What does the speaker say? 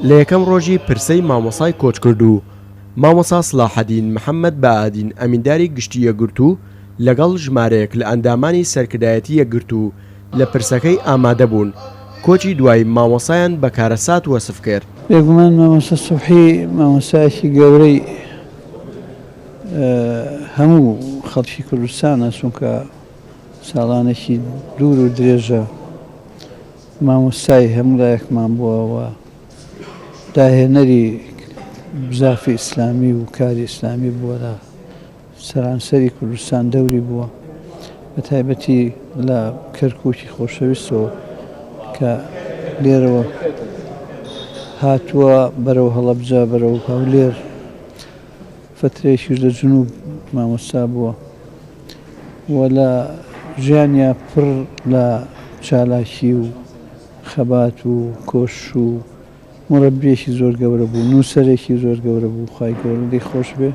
لە یەکەم ڕۆژی پرسەی مامۆسای کۆچکرد و مامۆسا سڵاحەدین محەممەد بەئادین ئەمینداری گشتی یەکگرت و لەگەڵ ژمارەیەک لە ئەندامانی سەرکردایەتی یەکگرت و لە پرسەکەی ئامادە بوون کۆچی دوای مامۆسایان بە کارەسات وەسف کرد. بێگومان مامۆستا سوبحی مامۆسایەکی گەورەی هەموو خەڵکی کوردستانە، چونکە ساڵانێکی دوور و درێژە مامۆستای هەموو لایەکمان بووەوە، داهێنەری بزافی ئیسلامی و کاری ئیسلامی بووە لە سەرانسەری کوردستان دەوری بووە، بە تایبەتی لە کەرکووکی خۆشەویستەوە کە لێرەوە هاتووە بەرەو هەڵەبجە بەرەو هەولێر، فترەیەکیش لە جنوب مامۆستا بووە و لە ژیانیا پڕ لە چالاکی و خەبات و کۆش و مڕەبیەکی زۆر گەورە بوو، نووسەرێکی زۆر گەورە بوو، خوای گەورە دەی خۆش بێ.